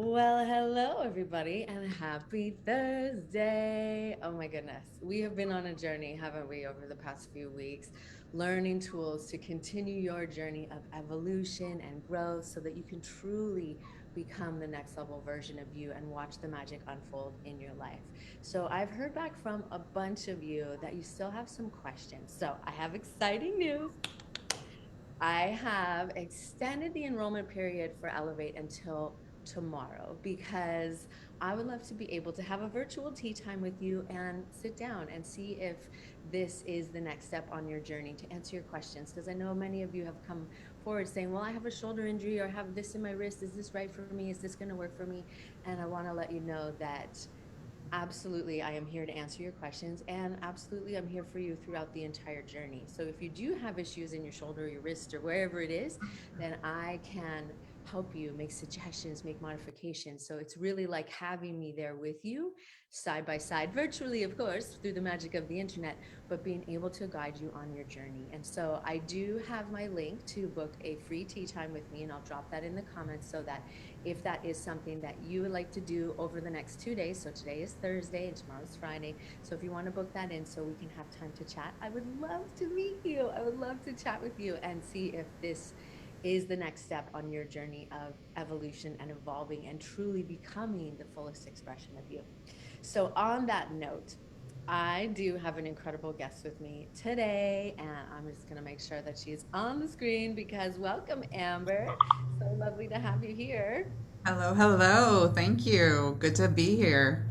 Well, hello, everybody, and happy Thursday. Oh my goodness. We have been on a journey, haven't we, over the past few weeks, learning tools to continue your journey of evolution and growth so that you can truly become the next level version of you and watch the magic unfold in your life. So, I've heard back from a bunch of you that you still have some questions. So, I have exciting news. I have extended the enrollment period for Elevate until tomorrow because I would love to be able to have a virtual tea time with you and sit down and see if this is the next step on your journey to answer your questions. Because I know many of you have come forward saying, well, I have a shoulder injury or I have this in my wrist. Is this right for me? Is this going to work for me? And I want to let you know that absolutely, I am here to answer your questions, and absolutely, I'm here for you throughout the entire journey. So, if you do have issues in your shoulder, your wrist, or wherever it is, then I can help you make suggestions, make modifications. So, it's really like having me there with you, side by side, virtually, of course, through the magic of the internet, but being able to guide you on your journey. And so, I do have my link to book a free tea time with me, and I'll drop that in the comments so that if that is something that you would like to do over the next 2 days. So today is Thursday and tomorrow's Friday. So if you want to book that in so we can have time to chat, I would love to meet you. I would love to chat with you and see if this is the next step on your journey of evolution and evolving and truly becoming the fullest expression of you. So, on that note, I do have an incredible guest with me today, and I'm just going to make sure that she's on the screen because welcome, Amber. So lovely to have you here. Hello, hello. Thank you. Good to be here.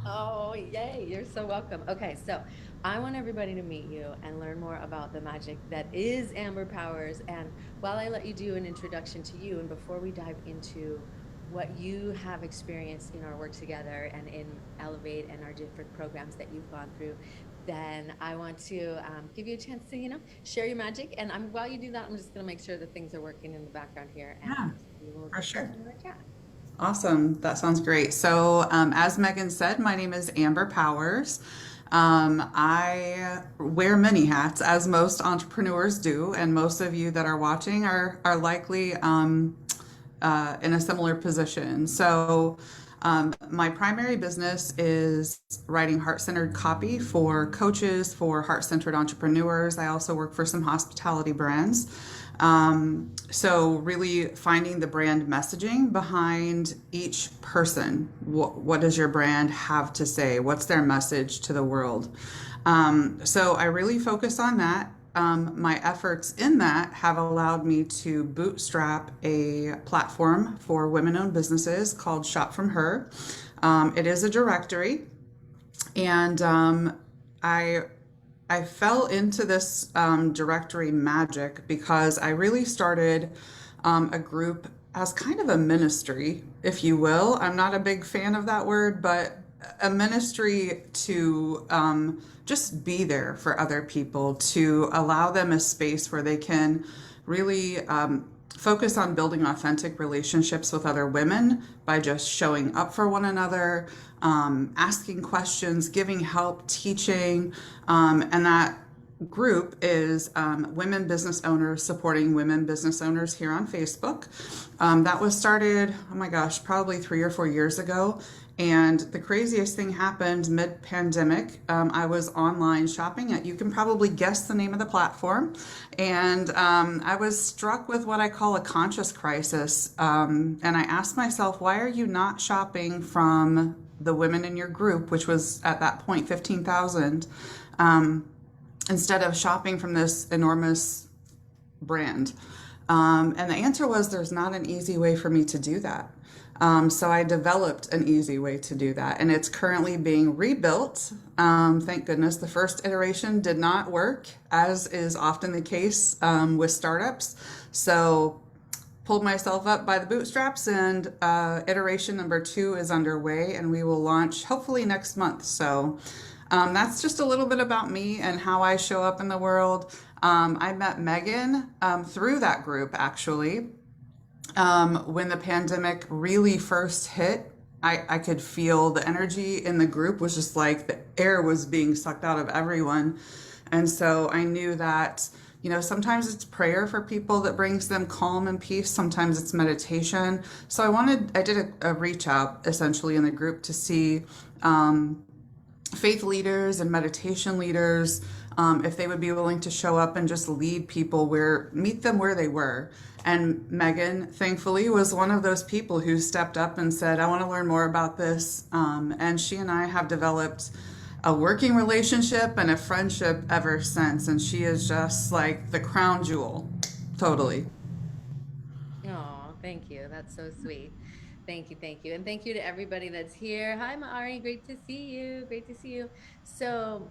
Oh, yay. You're so welcome. Okay, so I want everybody to meet you and learn more about the magic that is Amber Powers. And while I let you do an introduction to you, and before we dive into what you have experienced in our work together and in Elevate and our different programs that you've gone through, then I want to give you a chance to, share your magic. And while you do that, I'm just going to make sure that things are working in the background here, Yeah, and we will for get sure. started in our chat. Awesome. That sounds great. As Megan said, my name is Amber Powers. I wear many hats, as most entrepreneurs do, and most of you that are watching are likely in a similar position. My primary business is writing heart centered copy for coaches, for heart centered entrepreneurs. I also work for some hospitality brands. Really finding the brand messaging behind each person. What does your brand have to say? What's their message to the world? I really focus on that. My efforts in that have allowed me to bootstrap a platform for women owned businesses called Shop From Her. It is a directory, and I I fell into this directory magic because I really started a group as kind of a ministry, if you will. I'm not a big fan of that word, but a ministry to just be there for other people, to allow them a space where they can really focus on building authentic relationships with other women by just showing up for one another, asking questions, giving help, teaching, and that group is women business owners supporting women business owners here on Facebook. That was started, oh my gosh, probably 3 or 4 years ago. And the craziest thing happened mid pandemic. I was online shopping at, you can probably guess the name of the platform. And I was struck with what I call a conscious crisis. And I asked myself, why are you not shopping from the women in your group, which was at that point 15,000, instead of shopping from this enormous brand? And the answer was there's not an easy way for me to do that. So I developed an easy way to do that, and it's currently being rebuilt. Thank goodness. The first iteration did not work, as is often the case with startups. So pulled myself up by the bootstraps, and iteration number 2 is underway, and we will launch hopefully next month. That's just a little bit about me and how I show up in the world. I met Megan through that group, actually. When the pandemic really first hit, I could feel the energy in the group was just like the air was being sucked out of everyone. And so I knew that, Sometimes it's prayer for people that brings them calm and peace. Sometimes it's meditation. So I did a reach out essentially in the group to see faith leaders and meditation leaders, if they would be willing to show up and just lead people meet them where they were. And Megan, thankfully, was one of those people who stepped up and said, I want to learn more about this. And she and I have developed a working relationship and a friendship ever since. And she is just like the crown jewel. Totally. Oh, thank you. That's so sweet. Thank you, thank you. And thank you to everybody that's here. Hi, Maari. Great to see you. Great to see you. So,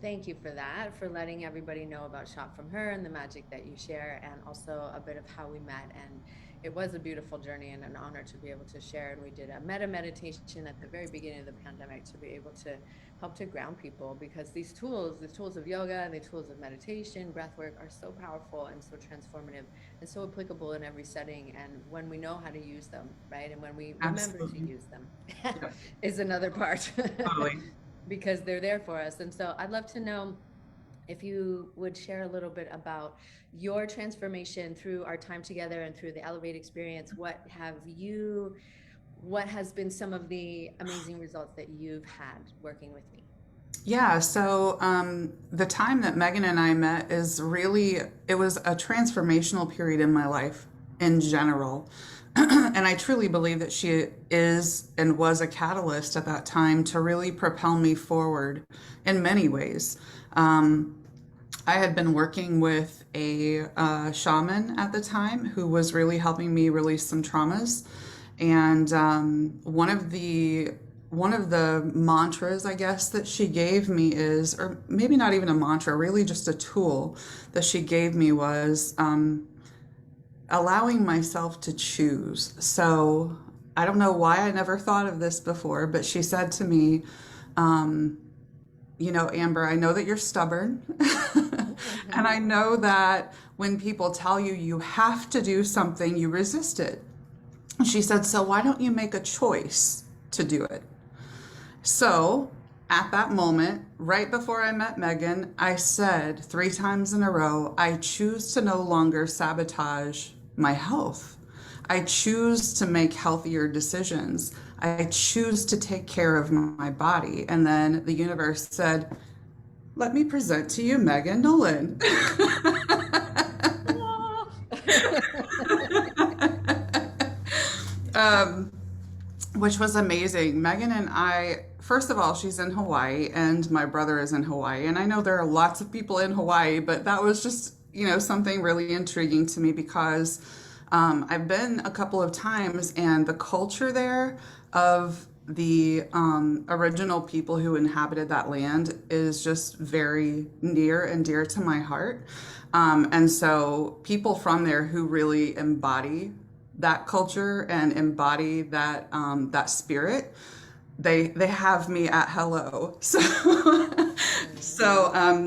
thank you for that, for letting everybody know about Shop From Her and the magic that you share, and also a bit of how we met. And it was a beautiful journey and an honor to be able to share. And we did a meta meditation at the very beginning of the pandemic to be able to help to ground people, because these tools, the tools of yoga and the tools of meditation, breath work, are so powerful and so transformative and so applicable in every setting. And when we know how to use them, right? And when we remember to use them is another part. Totally. Because they're there for us. And so I'd love to know if you would share a little bit about your transformation through our time together and through the Elevate experience. What has been some of the amazing results that you've had working with me? Yeah, so the time that Megan and I met it was a transformational period in my life in general. And I truly believe that she is and was a catalyst at that time to really propel me forward in many ways. I had been working with a shaman at the time who was really helping me release some traumas. And one of the mantras, I guess, that she gave me is, or maybe not even a mantra, really just a tool that she gave me was allowing myself to choose. So I don't know why I never thought of this before, but she said to me, Amber, I know that you're stubborn. And I know that when people tell you you have to do something, you resist it. She said, so why don't you make a choice to do it? So at that moment, right before I met Megan, I said 3 times in a row, I choose to no longer sabotage my health. I choose to make healthier decisions. I choose to take care of my body. And then the universe said, let me present to you Megan Nolan. Which was amazing. Megan and I, first of all, she's in Hawaii and my brother is in Hawaii. And I know there are lots of people in Hawaii, but that was just, something really intriguing to me because I've been a couple of times and the culture there of the original people who inhabited that land is just very near and dear to my heart. And so people from there who really embody that culture and embody that that spirit, they have me at hello. So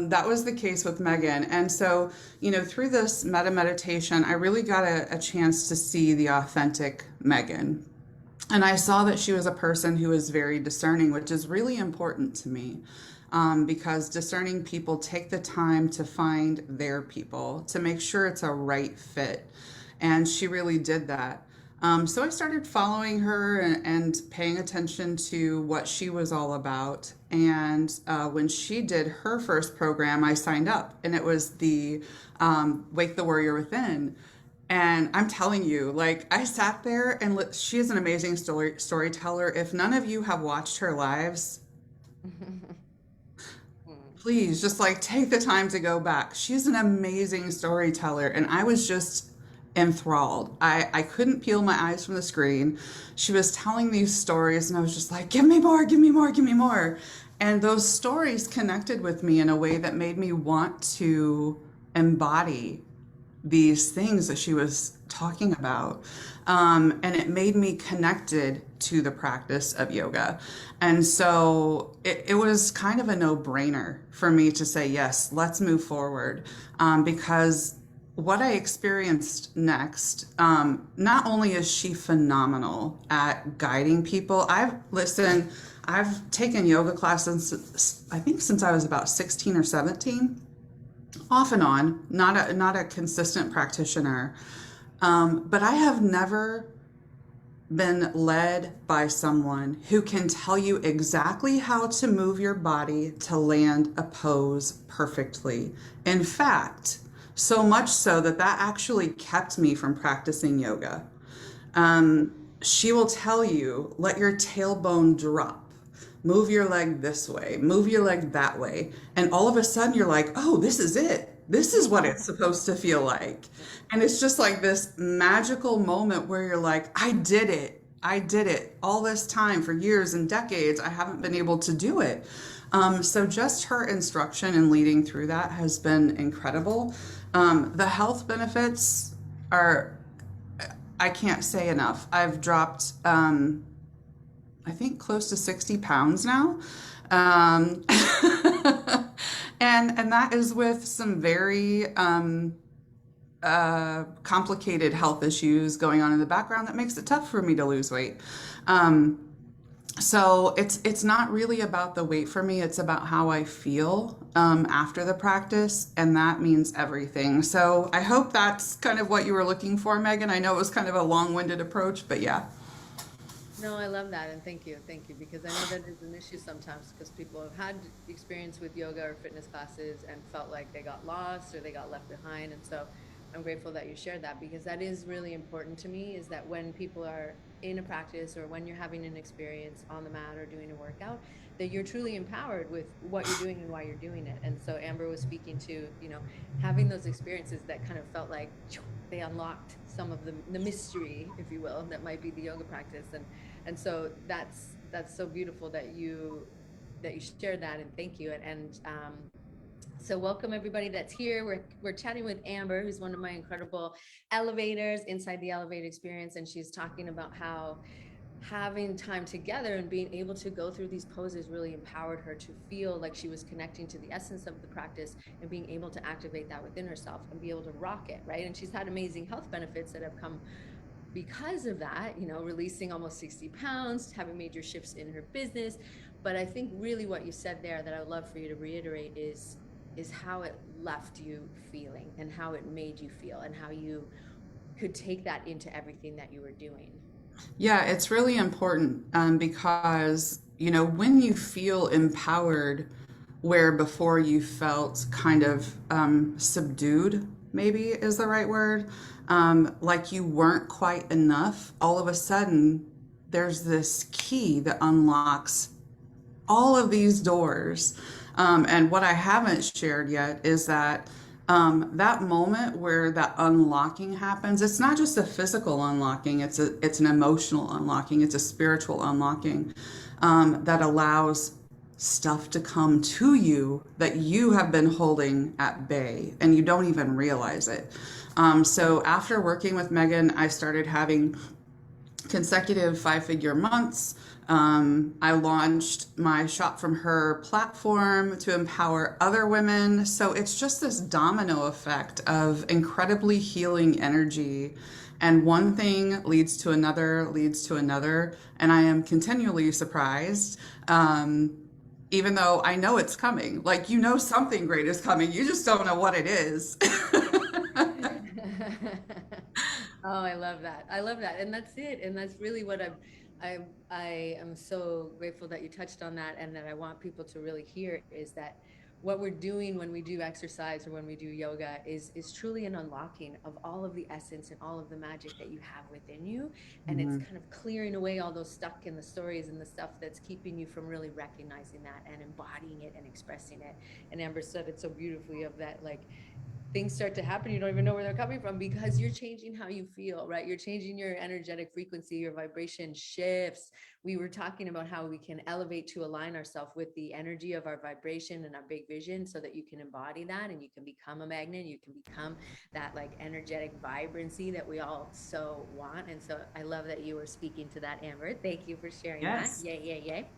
that was the case with Megan. And so, through this meditation, I really got a chance to see the authentic Megan. And I saw that she was a person who is very discerning, which is really important to me. Because discerning people take the time to find their people, to make sure it's a right fit. And she really did that. So I started following her and paying attention to what she was all about. And when she did her first program, I signed up, and it was the Wake the Warrior Within. And I'm telling you, I sat there and she is an amazing storyteller. If none of you have watched her lives, please just take the time to go back. She's an amazing storyteller. And I was just enthralled. I couldn't peel my eyes from the screen. She was telling these stories and I was just like, give me more, give me more, give me more. And those stories connected with me in a way that made me want to embody these things that she was talking about. And it made me connected to the practice of yoga. And so it was kind of a no-brainer for me to say, yes, let's move forward. Because what I experienced next, not only is she phenomenal at guiding people, I've taken yoga classes, I think since I was about 16 or 17. off and on, not a consistent practitioner. But I have never been led by someone who can tell you exactly how to move your body to land a pose perfectly. In fact, so much so that that actually kept me from practicing yoga. She will tell you, let your tailbone drop. Move your leg this way, move your leg that way. And all of a sudden, you're like, oh, this is it. This is what it's supposed to feel like. And it's just like this magical moment where you're like, I did it. I did it all this time for years and decades. I haven't been able to do it. So just her instruction and leading through that has been incredible. The health benefits are, I can't say enough. I've dropped, I think, close to 60 pounds now. Um, and that is with some very complicated health issues going on in the background that makes it tough for me to lose weight. Um, so it's not really about the weight for me. It's about how I feel after the practice, and that means everything. So I hope that's kind of what you were looking for, Megan. I know it was kind of a long-winded approach, but yeah. No, I love that, and thank you, because I know that is an issue sometimes because people have had experience with yoga or fitness classes and felt like they got lost or they got left behind, and so I'm grateful that you shared that because that is really important to me. Is that when people are in a practice or when you're having an experience on the mat or doing a workout, that you're truly empowered with what you're doing and why you're doing it. And so Amber was speaking to, having those experiences that kind of felt like they unlocked some of the mystery, if you will, that might be the yoga practice. And so that's so beautiful that you shared that, and thank you. And so welcome everybody that's here. We're chatting with Amber, who's one of my incredible elevators inside the Elevate experience, and she's talking about how having time together and being able to go through these poses really empowered her to feel like she was connecting to the essence of the practice and being able to activate that within herself and be able to rock it, right? And she's had amazing health benefits that have come because of that, releasing almost 60 pounds, having major shifts in her business. But I think really what you said there that I would love for you to reiterate is how it left you feeling and how it made you feel and how you could take that into everything that you were doing. Yeah, it's really important because, when you feel empowered where before you felt kind of subdued, maybe is the right word, like you weren't quite enough, all of a sudden there's this key that unlocks all of these doors. And what I haven't shared yet is that that moment where that unlocking happens, it's not just a physical unlocking, it's an emotional unlocking, it's a spiritual unlocking that allows stuff to come to you that you have been holding at bay and you don't even realize it. So after working with Megan, I started having consecutive 5-figure months. I launched my Shop From Her platform to empower other women. So it's just this domino effect of incredibly healing energy. And one thing leads to another, leads to another. And I am continually surprised, even though I know it's coming. Like, something great is coming. You just don't know what it is. Oh, I love that. I love that. And that's it. And that's really what I am so grateful that you touched on that, and that I want people to really hear is that what we're doing when we do exercise or when we do yoga is truly an unlocking of all of the essence and all of the magic that you have within you. And it's Mhm. kind of clearing away all those stuck in the stories and the stuff that's keeping you from really recognizing that and embodying it and expressing it. And Amber said it so beautifully of that, like, things start to happen, you don't even know where they're coming from because you're changing how you feel, right? You're changing your energetic frequency, your vibration shifts. We were talking about how we can elevate to align ourselves with the energy of our vibration and our big vision so that you can embody that and you can become a magnet, you can become that like energetic vibrancy that we all so want. And so I love that you were speaking to that, Amber. Thank you for sharing that. Yes. Yay, yay, yay.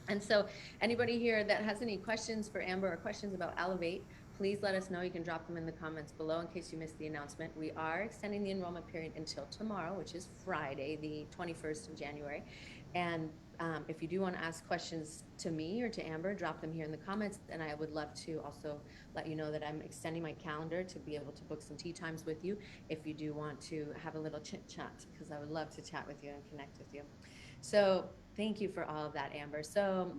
And so anybody here that has any questions for Amber or questions about Elevate, please let us know. You can drop them in the comments below in case you missed the announcement. We are extending the enrollment period until tomorrow, which is Friday, the 21st of January. And if you do want to ask questions to me or to Amber, drop them here in the comments. And I would love to also let you know that I'm extending my calendar to be able to book some tea times with you if you do want to have a little chit chat, because I would love to chat with you and connect with you. So thank you for all of that, Amber. So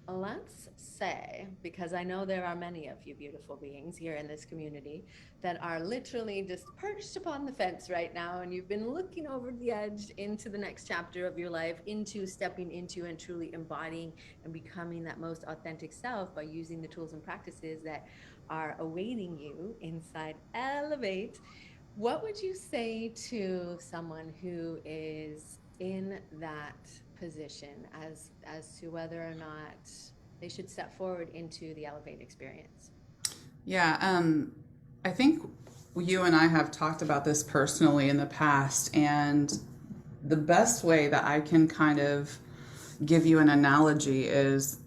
let's say, because I know there are many of you beautiful beings here in this community that are literally just perched upon the fence right now, and you've been looking over the edge into the next chapter of your life, into stepping into and truly embodying and becoming that most authentic self by using the tools and practices that are awaiting you inside Elevate. What would you say to someone who is in that position as to whether or not they should step forward into the Elevate experience? Yeah, I think you and I have talked about this personally in the past, and the best way that I can kind of give you an analogy is,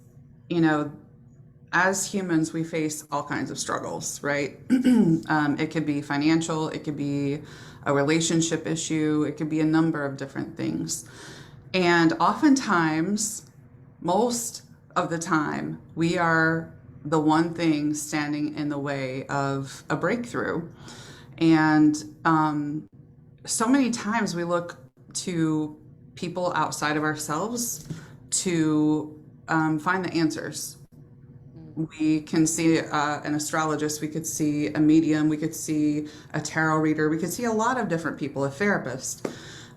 as humans, we face all kinds of struggles, right? It could be financial, it could be a relationship issue, it could be a number of different things. And oftentimes, most of the time, we are the one thing standing in the way of a breakthrough. And so many times we look to people outside of ourselves to find the answers. We can see an astrologist, we could see a medium, we could see a tarot reader, we could see a lot of different people, a therapist.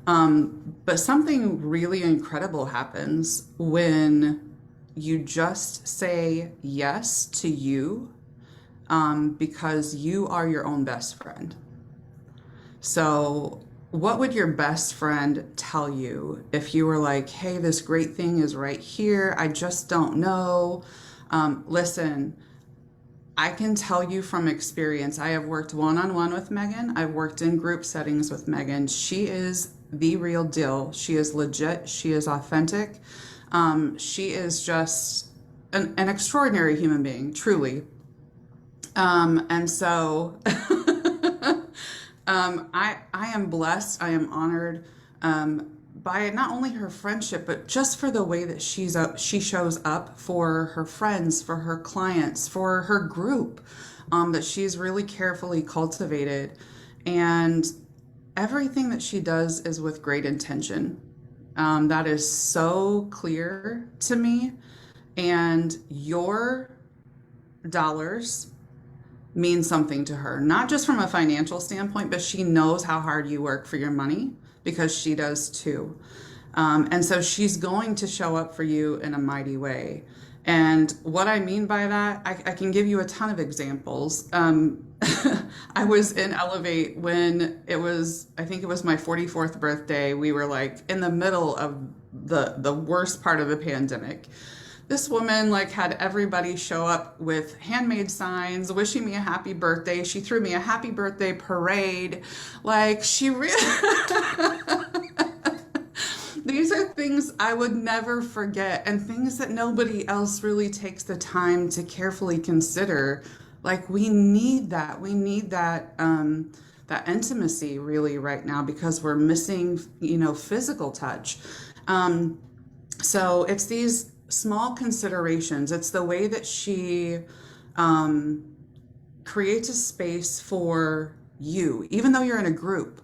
But something really incredible happens when you just say yes to you, because you are your own best friend. So what would your best friend tell you if you were like, hey, this great thing is right here, I just don't know? Listen, I can tell you from experience, I have worked one-on-one with Megan. I've worked in group settings with Megan. She is the real deal. She is legit. She is authentic. She is just an extraordinary human being, truly. And so I am blessed. I am honored by not only her friendship, but just for the way that she shows up for her friends, for her clients, for her group, that she's really carefully cultivated. And everything that she does is with great intention. That is so clear to me. And your dollars mean something to her, not just from a financial standpoint, but she knows how hard you work for your money, because she does too. And so she's going to show up for you in a mighty way. And what I mean by that, I can give you a ton of examples. I was in Elevate when I think it was my 44th birthday. We were like in the middle of the worst part of the pandemic. This woman had everybody show up with handmade signs wishing me a happy birthday. She threw me a happy birthday parade. She really These are things I would never forget, and things that nobody else really takes the time to carefully consider. We need that. We need that that intimacy really right now, because we're missing, physical touch. So it's these small considerations. It's the way that she creates a space for you, even though you're in a group.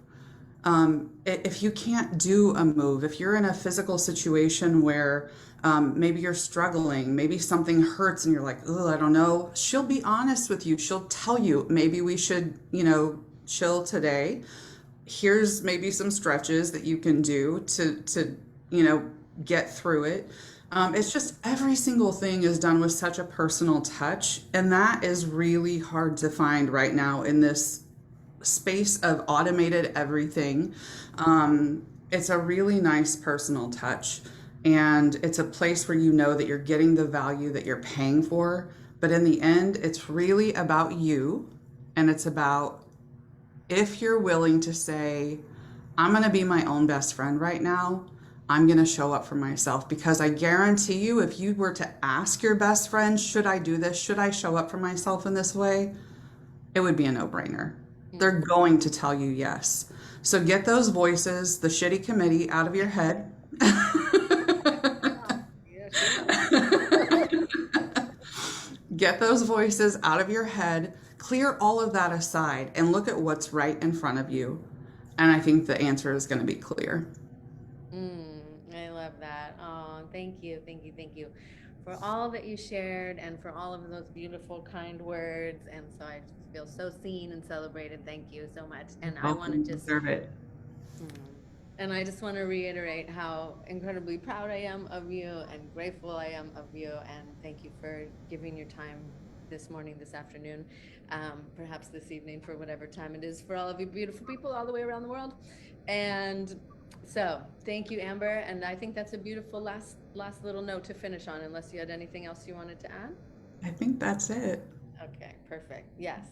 If you can't do a move, if you're in a physical situation where maybe you're struggling, maybe something hurts and you're like, oh, I don't know, she'll be honest with you. She'll tell you, maybe we should, chill today. Here's maybe some stretches that you can do to get through it. It's just every single thing is done with such a personal touch. And that is really hard to find right now in this space of automated everything. It's a really nice personal touch, and it's a place where you know that you're getting the value that you're paying for. But in the end, it's really about you, and it's about, if you're willing to say, I'm going to be my own best friend right now, I'm going to show up for myself, because I guarantee you, if you were to ask your best friend, should I do this? Should I show up for myself in this way? It would be a no-brainer. They're Mm. going to tell you yes. So get those voices, the shitty committee, out of your head. Yeah, she knows. Get those voices out of your head, clear all of that aside, and look at what's right in front of you. And I think the answer is going to be clear. I love that. Oh, thank you, thank you, thank you for all that you shared and for all of those beautiful, kind words. And so I just feel so seen and celebrated. Thank you so much. And I want to Welcome, just, deserve it. mm, and I just want to reiterate how incredibly proud I am of you and grateful I am of you. And thank you for giving your time this morning, this afternoon, perhaps this evening, for whatever time it is for all of you beautiful people all the way around the world. And so thank you, Amber. And I think that's a beautiful last little note to finish on, unless you had anything else you wanted to add. I think that's it. Okay, perfect. Yes.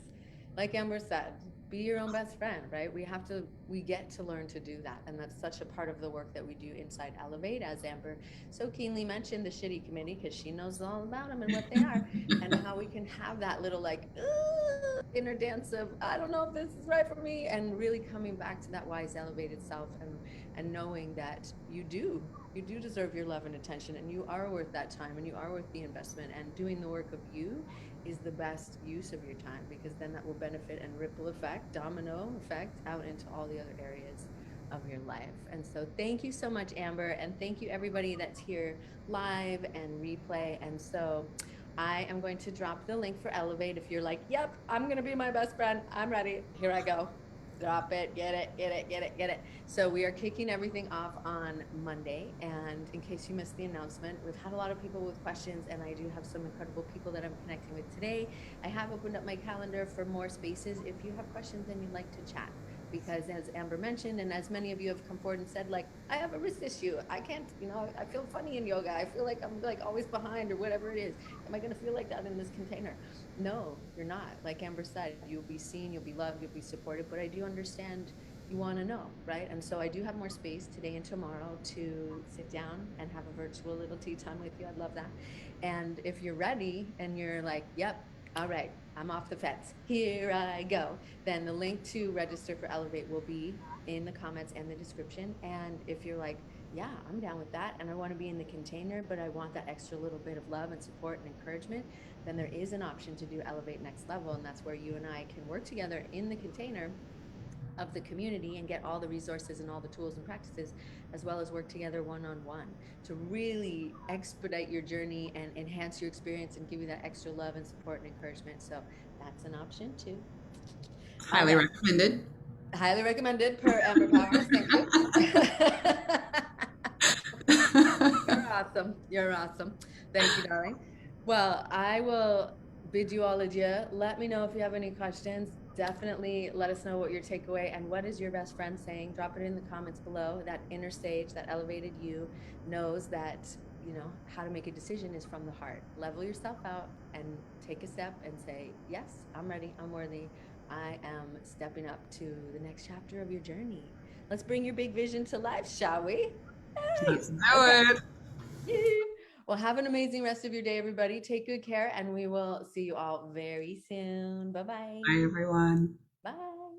Like Amber said, be your own best friend, right? We get to learn to do that. And that's such a part of the work that we do inside Elevate, as Amber so keenly mentioned the shitty committee, because she knows all about them and what they are, and how we can have that little like inner dance of, I don't know if this is right for me, and really coming back to that wise, elevated self, and knowing that you do deserve your love and attention, and you are worth that time, and you are worth the investment, and doing the work of you is the best use of your time, because then that will benefit and ripple effect, domino effect out into all the other areas of your life. And so thank you so much, Amber, and thank you everybody that's here live and replay. And so I am going to drop the link for Elevate. If you're like, yep, I'm going to be my best friend, I'm ready, here I go. Drop it, get it, get it, get it, get it. So we are kicking everything off on Monday. And in case you missed the announcement, we've had a lot of people with questions, and I do have some incredible people that I'm connecting with today. I have opened up my calendar for more spaces if you have questions and you'd like to chat. Because as Amber mentioned, and as many of you have come forward and said, like, I have a wrist issue. I can't, I feel funny in yoga. I feel like I'm like always behind or whatever it is. Am I going to feel like that in this container? No, you're not. Like Amber said, you'll be seen, you'll be loved, you'll be supported. But I do understand you want to know, right? And so I do have more space today and tomorrow to sit down and have a virtual little tea time with you. I'd love that. And if you're ready and you're like, yep, all right, I'm off the fence, here I go, then the link to register for Elevate will be in the comments and the description. And if you're like, yeah, I'm down with that, and I want to be in the container, but I want that extra little bit of love and support and encouragement, then there is an option to do Elevate Next Level. And that's where you and I can work together in the container of the community and get all the resources and all the tools and practices, as well as work together one-on-one to really expedite your journey and enhance your experience and give you that extra love and support and encouragement. So that's an option too. All Highly right. recommended. Highly recommended per Amber Powers. Thank you. You're awesome. You're awesome. Thank you, darling. Well, I will bid you all adieu. Let me know if you have any questions. Definitely let us know what your takeaway and what is your best friend saying. Drop it in the comments below. That inner sage, that elevated you, knows that, how to make a decision is from the heart. Level yourself out and take a step and say, yes, I'm ready. I'm worthy. I am stepping up to the next chapter of your journey. Let's bring your big vision to life, shall we? Let's do Okay. it. Yay. Well, have an amazing rest of your day, everybody. Take good care, and we will see you all very soon. Bye-bye. Bye, everyone. Bye.